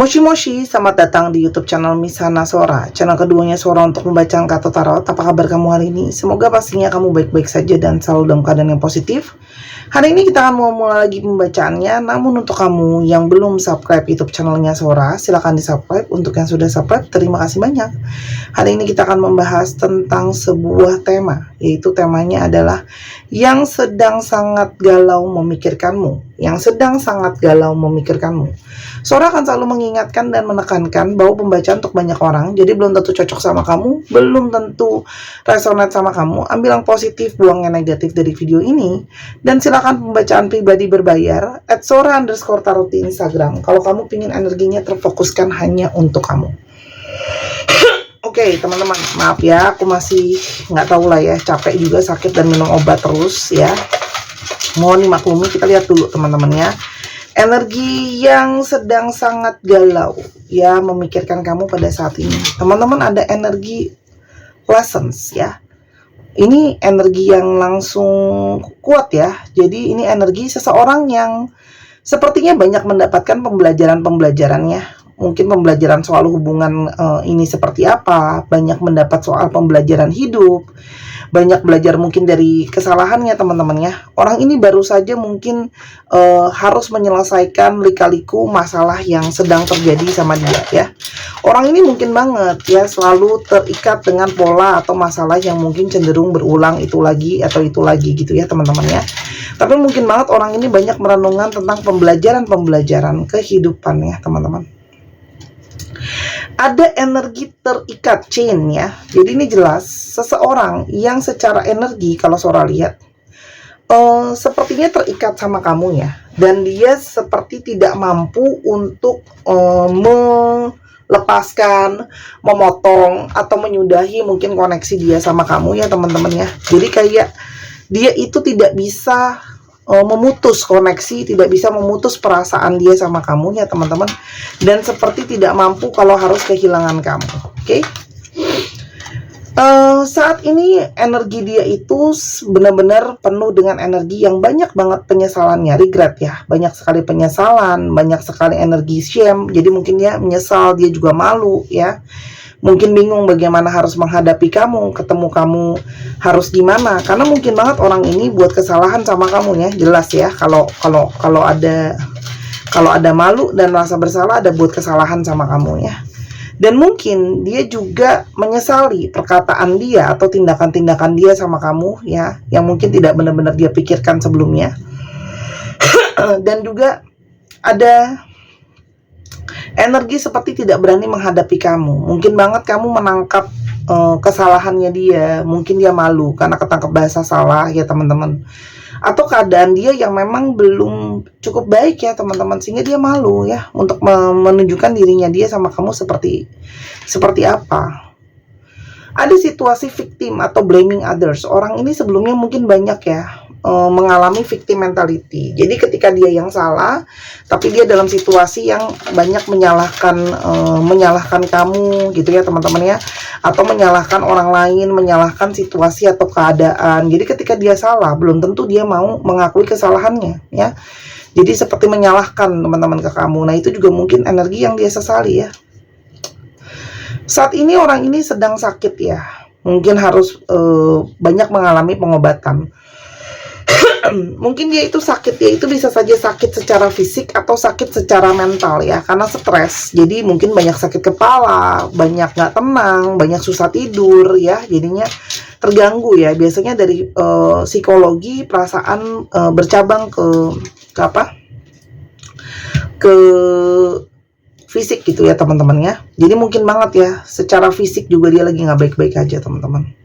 Moshi Moshi, selamat datang di YouTube channel Misana Sora, channel keduanya Sora untuk membacakan kartu tarot. Apa kabar kamu hari ini? Semoga pastinya kamu baik-baik saja dan selalu dalam keadaan yang positif. Hari ini kita akan mulai lagi pembacaannya, namun untuk kamu yang belum subscribe YouTube channelnya Sora, silahkan di subscribe. Untuk yang sudah subscribe, terima kasih banyak. Hari ini kita akan membahas tentang sebuah tema, yaitu temanya adalah yang sedang sangat galau memikirkanmu. Yang sedang sangat galau memikirkanmu. Sora akan selalu mengingatkan dan menekankan bahwa pembacaan untuk banyak orang, jadi belum tentu cocok sama kamu, belum tentu resonate sama kamu. Ambil yang positif, buang yang negatif dari video ini. Dan silakan pembacaan pribadi berbayar @sora_tarot di Instagram kalau kamu pingin energinya terfokuskan hanya untuk kamu. Oke, teman-teman, maaf ya, aku masih nggak tahu lah ya, capek juga, sakit dan minum obat terus ya. Mohon dimaklumi. Kita lihat dulu teman-teman ya. Energi yang sedang sangat galau ya memikirkan kamu pada saat ini. Teman-teman, ada energi lessons ya. Ini energi yang langsung kuat ya. Jadi ini energi seseorang yang sepertinya banyak mendapatkan pembelajaran-pembelajarannya. Mungkin pembelajaran soal hubungan ini seperti apa, banyak mendapat soal pembelajaran hidup, banyak belajar mungkin dari kesalahannya teman-teman ya. Orang ini baru saja mungkin harus menyelesaikan lika-liku masalah yang sedang terjadi sama dia ya. Orang ini mungkin banget ya selalu terikat dengan pola atau masalah yang mungkin cenderung berulang itu lagi atau itu lagi gitu ya teman-teman ya. Tapi mungkin banget orang ini banyak merenungkan tentang pembelajaran-pembelajaran kehidupan ya teman-teman. Ada energi terikat chain ya. Jadi ini jelas seseorang yang secara energi kalau Sora lihat sepertinya terikat sama kamu ya. Dan dia seperti tidak mampu untuk melepaskan, memotong atau menyudahi mungkin koneksi dia sama kamu ya teman-teman ya. Jadi kayak dia itu tidak bisa memutus koneksi, tidak bisa memutus perasaan dia sama kamu ya teman-teman, dan seperti tidak mampu kalau harus kehilangan kamu. Oke? Saat ini energi dia itu benar-benar penuh dengan energi yang banyak banget penyesalannya, regret ya, banyak sekali penyesalan, banyak sekali energi shame. Jadi mungkin dia menyesal, dia juga malu ya. Mungkin bingung bagaimana harus menghadapi kamu, ketemu kamu harus gimana. Karena mungkin banget orang ini buat kesalahan sama kamu ya, jelas ya. Kalau ada malu dan rasa bersalah, ada buat kesalahan sama kamu ya. Dan mungkin dia juga menyesali perkataan dia atau tindakan-tindakan dia sama kamu ya, yang mungkin tidak benar-benar dia pikirkan sebelumnya. Dan juga ada energi seperti tidak berani menghadapi kamu. Mungkin banget kamu menangkap kesalahannya dia. Mungkin dia malu karena ketangkep bahasa salah ya teman-teman. Atau keadaan dia yang memang belum cukup baik ya teman-teman, sehingga dia malu ya untuk menunjukkan dirinya dia sama kamu seperti apa. Ada situasi victim atau blaming others. Orang ini sebelumnya mungkin banyak ya mengalami victim mentality. Jadi ketika dia yang salah, tapi dia dalam situasi yang banyak menyalahkan kamu gitu ya teman-teman ya, atau menyalahkan orang lain, menyalahkan situasi atau keadaan. Jadi ketika dia salah, belum tentu dia mau mengakui kesalahannya ya. Jadi seperti menyalahkan teman-teman ke kamu. Nah itu juga mungkin energi yang dia sesali ya. Saat ini orang ini sedang sakit ya, mungkin harus banyak mengalami pengobatan. Mungkin dia itu sakit, dia itu bisa saja sakit secara fisik atau sakit secara mental ya, karena stres. Jadi mungkin banyak sakit kepala, banyak nggak tenang, banyak susah tidur ya, jadinya terganggu ya. Biasanya dari psikologi, perasaan bercabang ke fisik gitu ya teman-teman ya. Jadi mungkin banget ya secara fisik juga dia lagi nggak baik-baik aja teman-teman.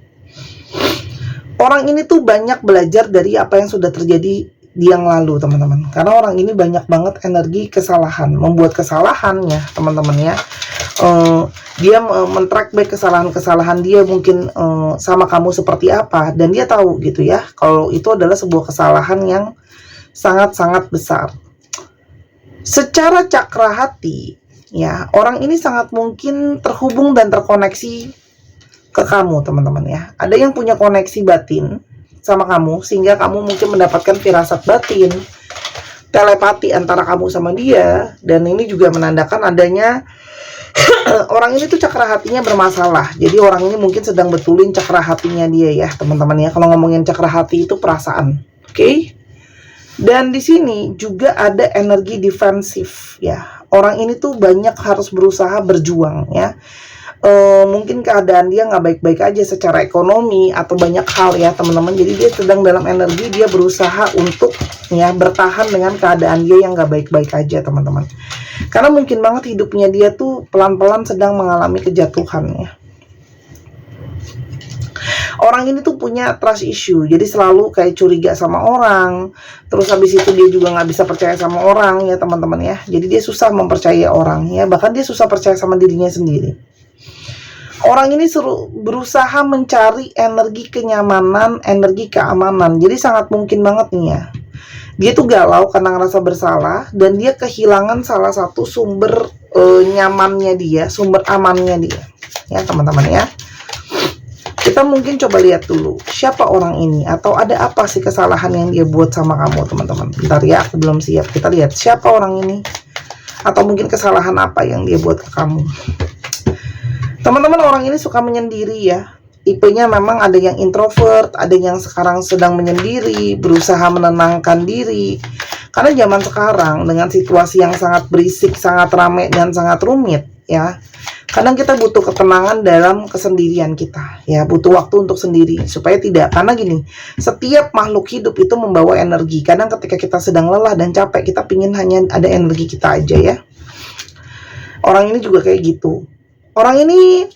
Orang ini tuh banyak belajar dari apa yang sudah terjadi di yang lalu teman-teman. Karena orang ini banyak banget energi kesalahan, membuat kesalahannya teman-teman ya. Dia men-track back kesalahan-kesalahan dia mungkin sama kamu seperti apa, dan dia tahu gitu ya kalau itu adalah sebuah kesalahan yang sangat-sangat besar. Secara cakra hati ya, orang ini sangat mungkin terhubung dan terkoneksi ke kamu teman-teman ya. Ada yang punya koneksi batin sama kamu sehingga kamu mungkin mendapatkan firasat batin, telepati antara kamu sama dia, dan ini juga menandakan adanya orang ini tuh cakra hatinya bermasalah. Jadi orang ini mungkin sedang betulin cakra hatinya dia ya, teman-teman ya. Kalau ngomongin cakra hati itu perasaan, oke? Dan di sini juga ada energi defensif ya. Orang ini tuh banyak harus berusaha berjuang ya. Mungkin keadaan dia nggak baik-baik aja secara ekonomi atau banyak hal ya teman-teman. Jadi dia sedang dalam energi, dia berusaha untuk ya bertahan dengan keadaan dia yang nggak baik-baik aja teman-teman. Karena mungkin banget hidupnya dia tuh pelan-pelan sedang mengalami kejatuhan ya. Orang ini tuh punya trust issue, jadi selalu kayak curiga sama orang. Terus habis itu dia juga nggak bisa percaya sama orang ya teman-teman ya. Jadi dia susah mempercayai orang ya, bahkan dia susah percaya sama dirinya sendiri. Orang ini berusaha mencari energi kenyamanan, energi keamanan. Jadi sangat mungkin banget nih ya, dia tuh galau karena ngerasa bersalah, dan dia kehilangan salah satu sumber nyamannya dia, sumber amannya dia. Ya teman-teman ya. Kita mungkin coba lihat dulu siapa orang ini, atau ada apa sih kesalahan yang dia buat sama kamu teman-teman. Bentar ya, aku belum siap. Kita lihat siapa orang ini, atau mungkin kesalahan apa yang dia buat ke kamu. Teman-teman, orang ini suka menyendiri ya. Tipenya memang ada yang introvert, ada yang sekarang sedang menyendiri, berusaha menenangkan diri. Karena zaman sekarang dengan situasi yang sangat berisik, sangat ramai dan sangat rumit ya. Kadang kita butuh ketenangan dalam kesendirian kita ya, butuh waktu untuk sendiri supaya tidak, karena gini, setiap makhluk hidup itu membawa energi. Kadang ketika kita sedang lelah dan capek, kita pingin hanya ada energi kita aja ya. Orang ini juga kayak gitu. Orang ini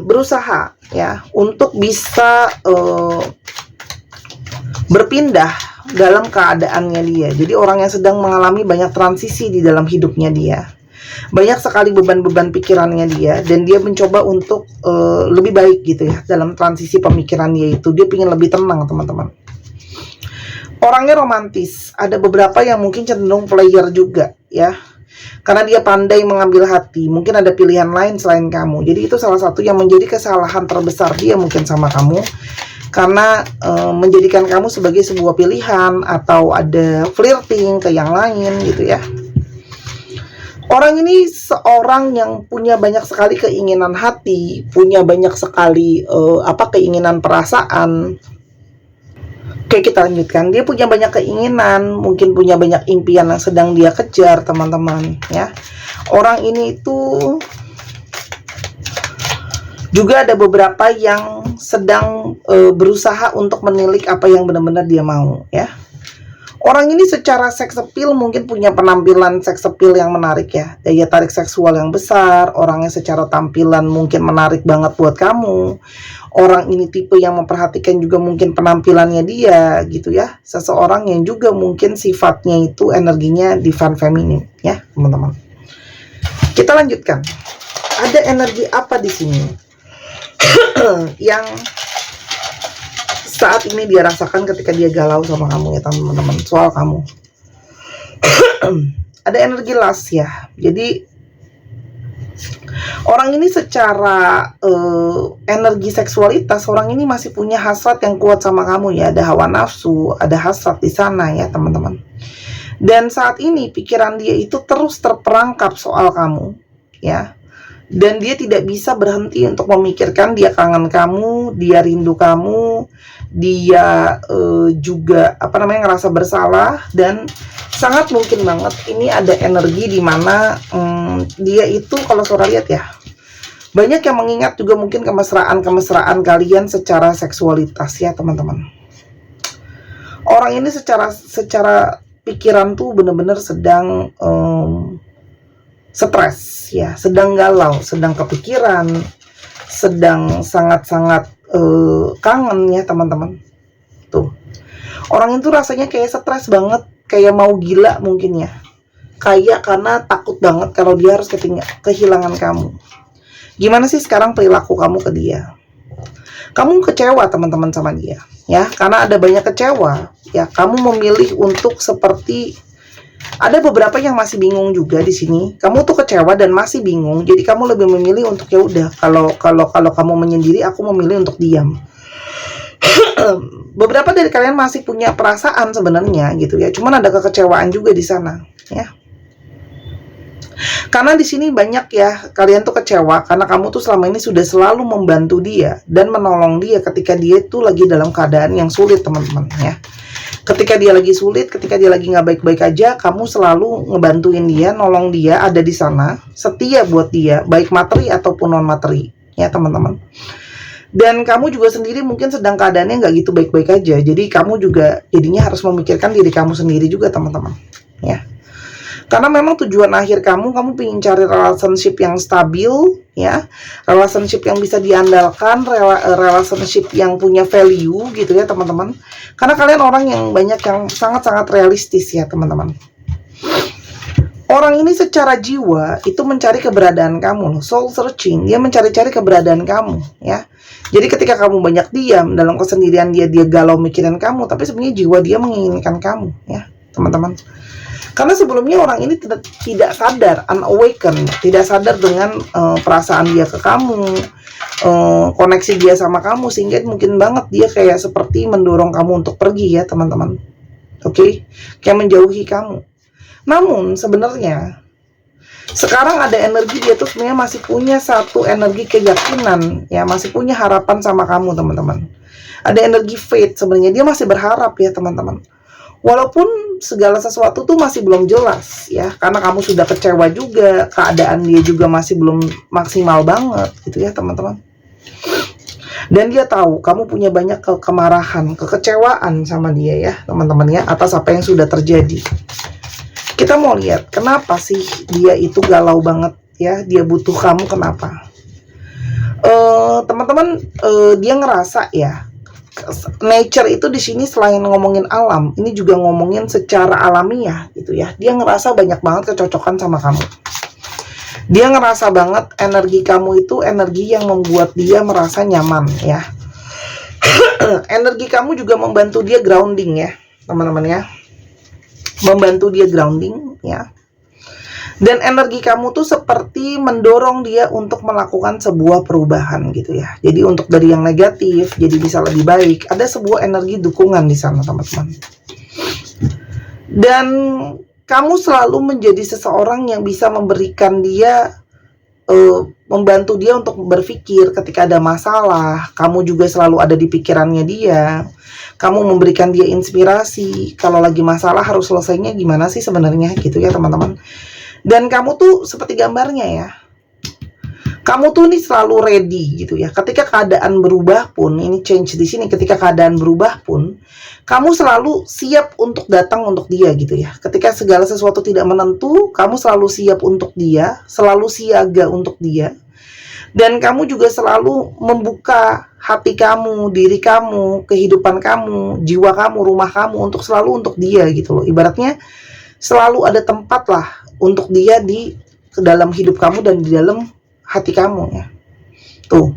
berusaha ya untuk bisa berpindah dalam keadaannya dia. Jadi orang yang sedang mengalami banyak transisi di dalam hidupnya dia. Banyak sekali beban-beban pikirannya dia, dan dia mencoba untuk lebih baik gitu ya dalam transisi pemikiran dia itu. Dia ingin lebih tenang teman-teman. Orangnya romantis. Ada beberapa yang mungkin cenderung player juga ya. Karena dia pandai mengambil hati. Mungkin ada pilihan lain selain kamu. Jadi itu salah satu yang menjadi kesalahan terbesar dia mungkin sama kamu. Karena menjadikan kamu sebagai sebuah pilihan, atau ada flirting ke yang lain gitu ya. Orang ini seorang yang punya banyak sekali keinginan hati, punya banyak sekali keinginan perasaan. Oke, kita lanjutkan. Dia punya banyak keinginan, mungkin punya banyak impian yang sedang dia kejar, teman-teman ya. Orang ini itu juga ada beberapa yang sedang berusaha untuk menilik apa yang benar-benar dia mau ya. Orang ini secara seks appeal mungkin punya penampilan seks appeal yang menarik ya, daya tarik seksual yang besar. Orangnya secara tampilan mungkin menarik banget buat kamu. Orang ini tipe yang memperhatikan juga mungkin penampilannya dia gitu ya. Seseorang yang juga mungkin sifatnya itu energinya divine feminine ya teman-teman. Kita lanjutkan. Ada energi apa di sini yang saat ini dia rasakan ketika dia galau sama kamu ya teman-teman, soal kamu. Ada energi lust ya. Jadi orang ini secara energi seksualitas, orang ini masih punya hasrat yang kuat sama kamu ya. Ada hawa nafsu, ada hasrat di sana ya teman-teman. Dan saat ini pikiran dia itu terus terperangkap soal kamu ya. Dan dia tidak bisa berhenti untuk memikirkan, dia kangen kamu, dia rindu kamu, dia juga ngerasa bersalah. Dan sangat mungkin banget ini ada energi di mana dia itu, kalau saudara lihat ya, banyak yang mengingat juga mungkin kemesraan kalian secara seksualitas ya teman-teman. Orang ini secara pikiran tuh bener-bener sedang stres ya, sedang galau, sedang kepikiran, sedang sangat-sangat kangen ya teman-teman. Tuh, orang itu rasanya kayak stres banget, kayak mau gila mungkin ya, kayak karena takut banget kalau dia harus kehilangan kamu. Gimana sih sekarang perilaku kamu ke dia? Kamu kecewa teman-teman sama dia ya, karena ada banyak kecewa ya. Kamu memilih untuk seperti, ada beberapa yang masih bingung juga di sini. Kamu tuh kecewa dan masih bingung. Jadi kamu lebih memilih untuk ya udah, kalau kamu menyendiri, aku memilih untuk diam. Beberapa dari kalian masih punya perasaan sebenarnya gitu ya, cuman ada kekecewaan juga di sana ya. Karena di sini banyak ya, kalian tuh kecewa karena kamu tuh selama ini sudah selalu membantu dia dan menolong dia ketika dia itu lagi dalam keadaan yang sulit, teman-teman ya. Ketika dia lagi sulit, ketika dia lagi nggak baik-baik aja, kamu selalu ngebantuin dia, nolong dia, ada di sana, setia buat dia, baik materi ataupun non materi ya teman-teman. Dan kamu juga sendiri mungkin sedang keadaannya nggak gitu baik-baik aja, jadi kamu juga jadinya harus memikirkan diri kamu sendiri juga, teman-teman ya. Karena memang tujuan akhir kamu pengen cari relationship yang stabil ya, relationship yang bisa diandalkan, relationship yang punya value gitu ya teman-teman. Karena kalian orang yang banyak yang sangat-sangat realistis ya teman-teman. Orang ini secara jiwa itu mencari keberadaan kamu loh, soul searching, dia mencari-cari keberadaan kamu ya. Jadi ketika kamu banyak diam dalam kesendirian dia galau mikirin kamu, tapi sebenarnya jiwa dia menginginkan kamu ya teman-teman. Karena sebelumnya orang ini tidak sadar, unawakened, tidak sadar dengan perasaan dia ke kamu, koneksi dia sama kamu, sehingga mungkin banget dia kayak seperti mendorong kamu untuk pergi ya teman-teman. Oke, kayak menjauhi kamu. Namun sebenarnya sekarang ada energi dia tuh sebenarnya masih punya satu energi keyakinan ya, masih punya harapan sama kamu teman-teman. Ada energi faith sebenarnya, dia masih berharap ya teman-teman. Walaupun segala sesuatu tuh masih belum jelas ya, karena kamu sudah kecewa juga, keadaan dia juga masih belum maksimal banget gitu ya teman-teman. Dan dia tahu kamu punya banyak kemarahan, kekecewaan sama dia ya teman-teman ya, atas apa yang sudah terjadi. Kita mau lihat kenapa sih dia itu galau banget ya, dia butuh kamu kenapa. Teman-teman, dia ngerasa ya, nature itu di sini selain ngomongin alam, ini juga ngomongin secara alamiah gitu ya. Dia ngerasa banyak banget kecocokan sama kamu. Dia ngerasa banget energi kamu itu energi yang membuat dia merasa nyaman ya. Energi kamu juga membantu dia grounding ya, teman-teman ya. Membantu dia grounding ya. Dan energi kamu tuh seperti mendorong dia untuk melakukan sebuah perubahan gitu ya. Jadi untuk dari yang negatif jadi bisa lebih baik. Ada sebuah energi dukungan di sana teman-teman. Dan kamu selalu menjadi seseorang yang bisa memberikan dia, membantu dia untuk berpikir ketika ada masalah. Kamu juga selalu ada di pikirannya dia. Kamu memberikan dia inspirasi. Kalau lagi masalah harus selesainya gimana sih sebenarnya gitu ya teman-teman. Dan kamu tuh seperti gambarnya ya, kamu tuh nih selalu ready gitu ya. Ketika keadaan berubah pun, ini change di sini, ketika keadaan berubah pun, kamu selalu siap untuk datang untuk dia gitu ya. Ketika segala sesuatu tidak menentu, kamu selalu siap untuk dia, selalu siaga untuk dia. Dan kamu juga selalu membuka hati kamu, diri kamu, kehidupan kamu, jiwa kamu, rumah kamu untuk selalu untuk dia gitu loh. Ibaratnya selalu ada tempat lah untuk dia di dalam hidup kamu dan di dalam hati kamu ya. Tuh.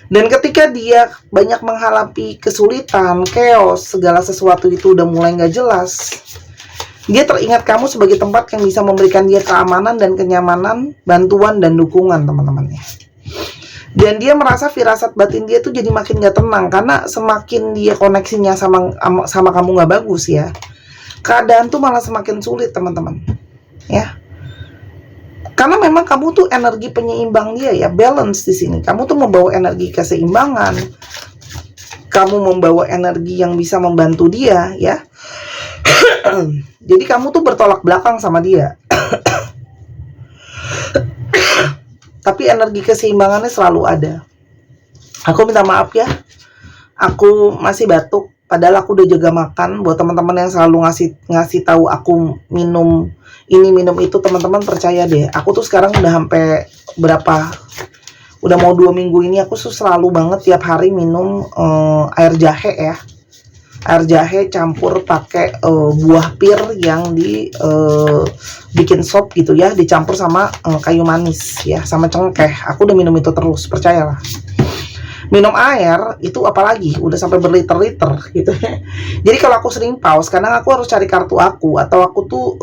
Dan ketika dia banyak menghadapi kesulitan, chaos, segala sesuatu itu udah mulai nggak jelas, dia teringat kamu sebagai tempat yang bisa memberikan dia keamanan dan kenyamanan, bantuan dan dukungan teman-teman ya. Dan dia merasa firasat batin dia tuh jadi makin nggak tenang karena semakin dia koneksinya sama kamu nggak bagus ya, keadaan tuh malah semakin sulit teman-teman ya. Karena memang kamu tuh energi penyeimbang dia ya, balance di sini. Kamu tuh membawa energi keseimbangan. Kamu membawa energi yang bisa membantu dia ya. Jadi kamu tuh bertolak belakang sama dia. Tapi energi keseimbangannya selalu ada. Aku minta maaf ya, aku masih batuk. Padahal aku udah jaga makan. Buat teman-teman yang selalu ngasih tahu aku minum ini minum itu, teman-teman percaya deh, aku tuh sekarang udah sampai udah mau 2 minggu ini aku tuh selalu banget tiap hari minum air jahe ya. Air jahe campur pakai buah pir yang bikin sop gitu ya, dicampur sama kayu manis ya, sama cengkeh. Aku udah minum itu terus, percayalah. Minum air itu apalagi udah sampai berliter-liter gitu ya. Jadi kalau aku sering pause, kadang aku harus cari kartu aku, atau aku tuh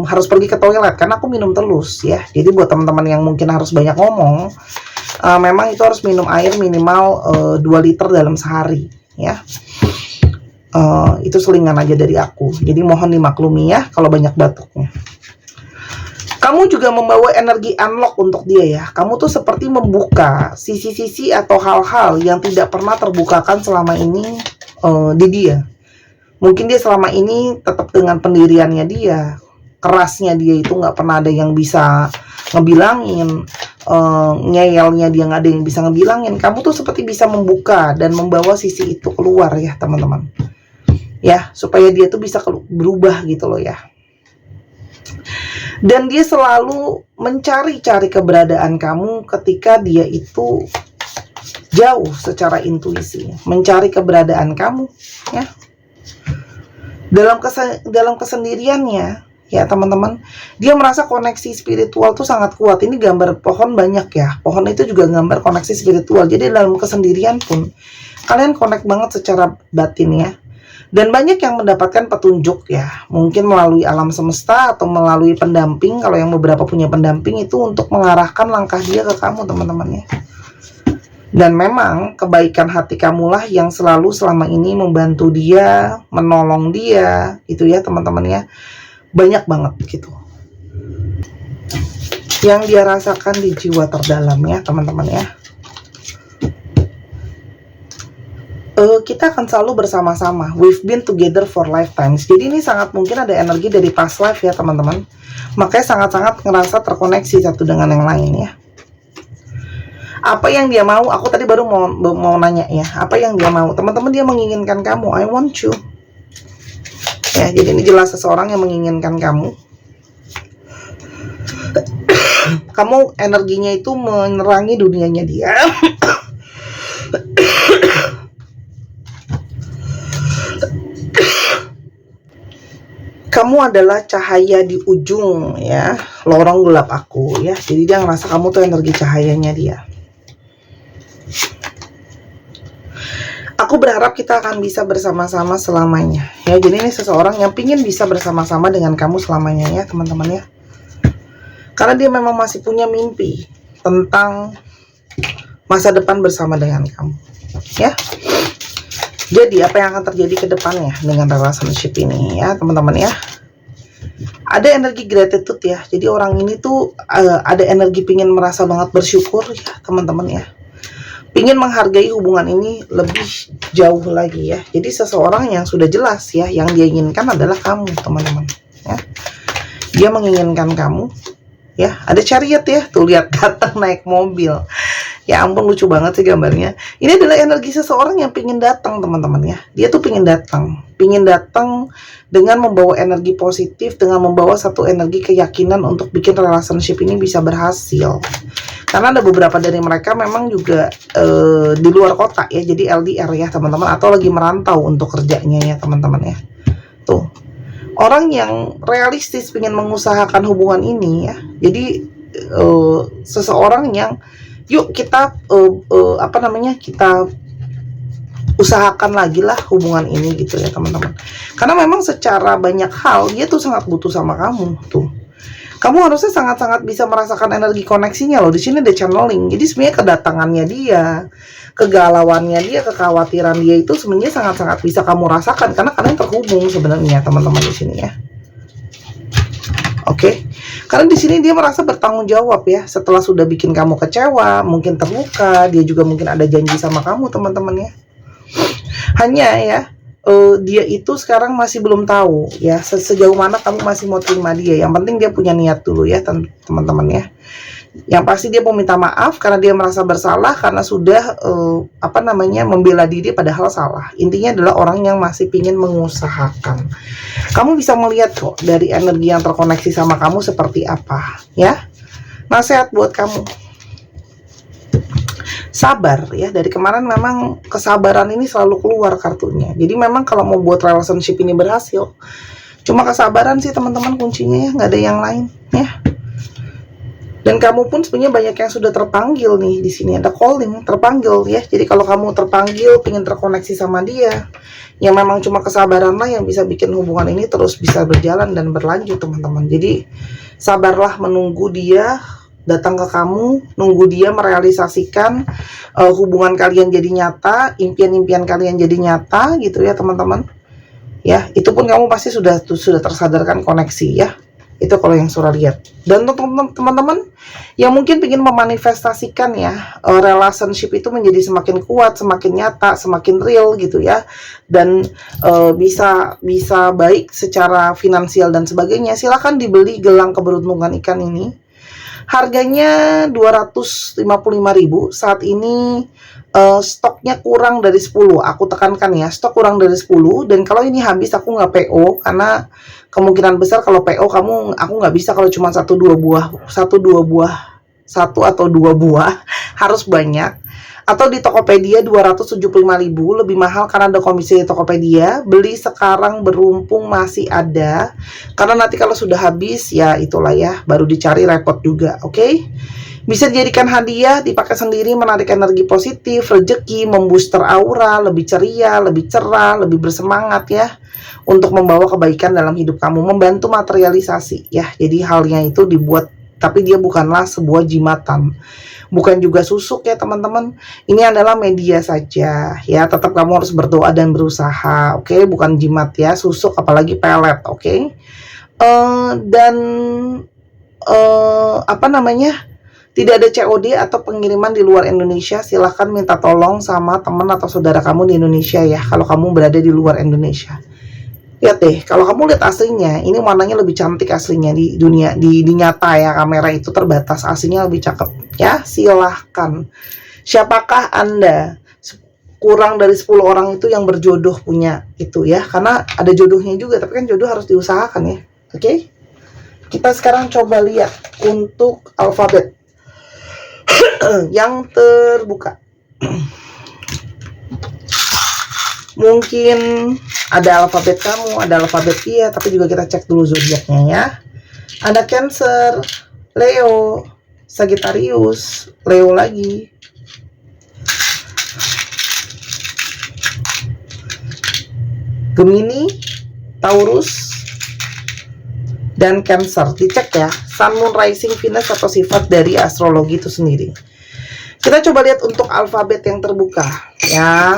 harus pergi ke toilet karena aku minum terus ya. Jadi buat teman-teman yang mungkin harus banyak ngomong, memang itu harus minum air minimal 2 liter dalam sehari ya. Itu selingan aja dari aku, jadi mohon dimaklumi ya kalau banyak batuknya. Kamu juga membawa energi unlock untuk dia ya. Kamu tuh seperti membuka sisi-sisi atau hal-hal yang tidak pernah terbukakan selama ini di dia. Mungkin dia selama ini tetap dengan pendiriannya dia, kerasnya dia itu nggak pernah ada yang bisa ngebilangin, ngeyelnya dia nggak ada yang bisa ngebilangin. Kamu tuh seperti bisa membuka dan membawa sisi itu keluar ya teman-teman. Ya, supaya dia tuh bisa berubah gitu loh ya. Dan dia selalu mencari-cari keberadaan kamu ketika dia itu jauh secara intuisi, mencari keberadaan kamu ya. Dalam kesendiriannya ya teman-teman, dia merasa koneksi spiritual tuh sangat kuat. Ini gambar pohon banyak ya, pohon itu juga gambar koneksi spiritual. Jadi dalam kesendirian pun kalian connect banget secara batin ya. Dan banyak yang mendapatkan petunjuk ya, mungkin melalui alam semesta atau melalui pendamping. Kalau yang beberapa punya pendamping itu untuk mengarahkan langkah dia ke kamu teman-teman ya. Dan memang kebaikan hati kamulah yang selalu selama ini membantu dia, menolong dia, gitu ya teman-teman ya. Banyak banget gitu yang dia rasakan di jiwa terdalam ya teman-teman ya. Kita akan selalu bersama-sama. We've been together for lifetimes. Jadi ini sangat mungkin ada energi dari past life ya teman-teman. Makanya sangat-sangat ngerasa terkoneksi satu dengan yang lain ya. Apa yang dia mau? Aku tadi baru mau nanya ya. Apa yang dia mau? Teman-teman, dia menginginkan kamu. I want you. Ya, jadi ini jelas seseorang yang menginginkan kamu. Kamu energinya itu menerangi dunianya dia. Kamu adalah cahaya di ujung ya, lorong gelap aku ya. Jadi dia ngerasa kamu tuh energi cahayanya dia. Aku berharap kita akan bisa bersama-sama selamanya ya. Jadi ini seseorang yang pingin bisa bersama-sama dengan kamu selamanya ya teman-teman ya. Karena dia memang masih punya mimpi tentang masa depan bersama dengan kamu ya. Jadi apa yang akan terjadi ke depannya dengan relationship ini ya teman-teman ya. Ada energi gratitude ya. Jadi orang ini tuh ada energi pingin merasa banget bersyukur ya teman-teman ya. Pingin menghargai hubungan ini lebih jauh lagi ya. Jadi seseorang yang sudah jelas ya, yang dia inginkan adalah kamu teman-teman ya. Dia menginginkan kamu ya. Ada chariot ya, tuh lihat datang naik mobil. Ya ampun, lucu banget sih gambarnya. Ini adalah energi seseorang yang pingin datang teman-teman ya. Dia tuh pingin datang dengan membawa energi positif, dengan membawa satu energi keyakinan untuk bikin relationship ini bisa berhasil. Karena ada beberapa dari mereka memang juga di luar kota ya, jadi LDR ya teman-teman, atau lagi merantau untuk kerjanya ya teman-teman ya. Tuh, orang yang realistis pingin mengusahakan hubungan ini ya. Jadi seseorang yang yuk kita kita usahakan lagi lah hubungan ini gitu ya teman-teman. Karena memang secara banyak hal dia tuh sangat butuh sama kamu tuh. Kamu harusnya sangat-sangat bisa merasakan energi koneksinya loh. Di sini ada channeling. Jadi sebenarnya kedatangannya dia, kegalauannya dia, kekhawatiran dia itu sebenarnya sangat-sangat bisa kamu rasakan karena kalian terhubung sebenarnya teman-teman di sini ya. Oke. Karena di sini dia merasa bertanggung jawab ya. Setelah sudah bikin kamu kecewa, mungkin terluka, dia juga mungkin ada janji sama kamu teman-teman ya. Hanya ya, dia itu sekarang masih belum tahu ya sejauh mana kamu masih mau terima dia. Yang penting dia punya niat dulu ya teman-teman ya. Yang pasti dia mau minta maaf karena dia merasa bersalah karena sudah membela diri padahal salah. Intinya adalah orang yang masih pingin mengusahakan. Kamu bisa melihat kok dari energi yang terkoneksi sama kamu seperti apa ya. Nasihat buat kamu, sabar ya. Dari kemarin memang kesabaran ini selalu keluar kartunya. Jadi memang kalau mau buat relationship ini berhasil, cuma kesabaran sih teman-teman kuncinya ya, nggak ada yang lain ya. Dan kamu pun sebenarnya banyak yang sudah terpanggil nih di sini, ada calling, terpanggil ya. Jadi kalau kamu terpanggil, pengen terkoneksi sama dia, yang memang cuma kesabaran lah yang bisa bikin hubungan ini terus bisa berjalan dan berlanjut teman-teman. Jadi sabarlah menunggu dia datang ke kamu, nunggu dia merealisasikan hubungan kalian jadi nyata, impian-impian kalian jadi nyata gitu ya teman-teman. Ya, itu pun kamu pasti sudah tersadarkan koneksi ya. Itu kalau yang Surah lihat. Dan untuk teman-teman yang mungkin ingin memanifestasikan ya, relationship itu menjadi semakin kuat, semakin nyata, semakin real gitu ya. Dan bisa baik secara finansial dan sebagainya, silakan dibeli gelang keberuntungan ikan ini. Harganya 255.000. Saat ini stoknya kurang dari 10. Aku tekankan ya, stok kurang dari 10. Dan kalau ini habis aku nggak PO, karena kemungkinan besar kalau PO aku nggak bisa kalau cuma satu atau dua buah harus banyak. Atau di Tokopedia 275.000, lebih mahal karena ada komisi di Tokopedia. Beli sekarang beruntung masih ada, karena nanti kalau sudah habis ya itulah ya, baru dicari repot juga. Oke? Bisa dijadikan hadiah, dipakai sendiri, menarik energi positif, rezeki, membooster aura, lebih ceria, lebih cerah, lebih bersemangat ya, untuk membawa kebaikan dalam hidup kamu, membantu materialisasi ya. Jadi halnya itu dibuat, tapi dia bukanlah sebuah jimatan, bukan juga susuk ya teman-teman. Ini adalah media saja ya, tetap kamu harus berdoa dan berusaha, oke? Bukan jimat ya, susuk apalagi pelet, oke? Dan apa namanya, tidak ada COD atau pengiriman di luar Indonesia. Silahkan minta tolong sama teman atau saudara kamu di Indonesia ya, kalau kamu berada di luar Indonesia. Lihat deh, kalau kamu lihat aslinya, ini warnanya lebih cantik aslinya di dunia, di nyata ya, kamera itu terbatas, aslinya lebih cakep ya. Silahkan. Siapakah Anda? Kurang dari 10 orang itu yang berjodoh punya itu ya, karena ada jodohnya juga, tapi kan jodoh harus diusahakan ya. Oke? Kita sekarang coba lihat untuk alfabet yang terbuka. Mungkin ada alfabet kamu, ada alfabet dia, tapi juga kita cek dulu zodiaknya ya. Ada Cancer, Leo, Sagittarius, Leo lagi, Gemini, Taurus, dan Cancer. Dicek ya, Sun, Moon, Rising, Venus atau sifat dari astrologi itu sendiri. Kita coba lihat untuk alfabet yang terbuka ya.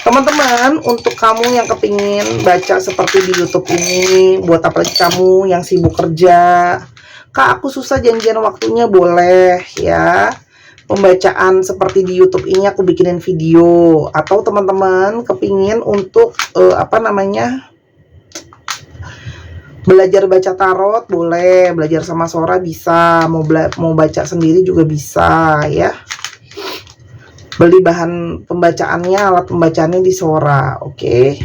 Teman-teman, untuk kamu yang kepingin baca seperti di YouTube ini, buat apalagi kamu yang sibuk kerja, Kak aku susah janjian waktunya, boleh ya. Pembacaan seperti di YouTube ini aku bikinin video. Atau teman-teman kepingin untuk belajar baca tarot, boleh. Belajar sama Sora bisa, mau baca sendiri juga bisa ya. Beli bahan pembacaannya, alat pembacaannya di Sora, oke?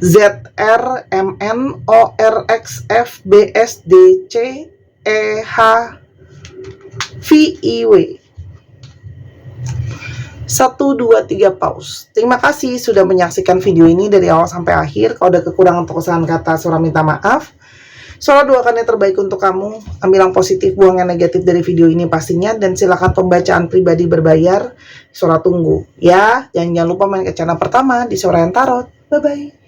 ZRMNORXFBSDCEHVIW 1, 2, 3 pause. Terima kasih sudah menyaksikan video ini dari awal sampai akhir. Kalau ada kekurangan atau kesalahan kata, Sora minta maaf. Sora doakan yang terbaik untuk kamu. Ambil yang positif, buang yang negatif dari video ini pastinya. Dan silakan pembacaan pribadi berbayar, Sora tunggu ya. Jangan lupa main ke channel pertama di Sora yang Tarot. Bye bye.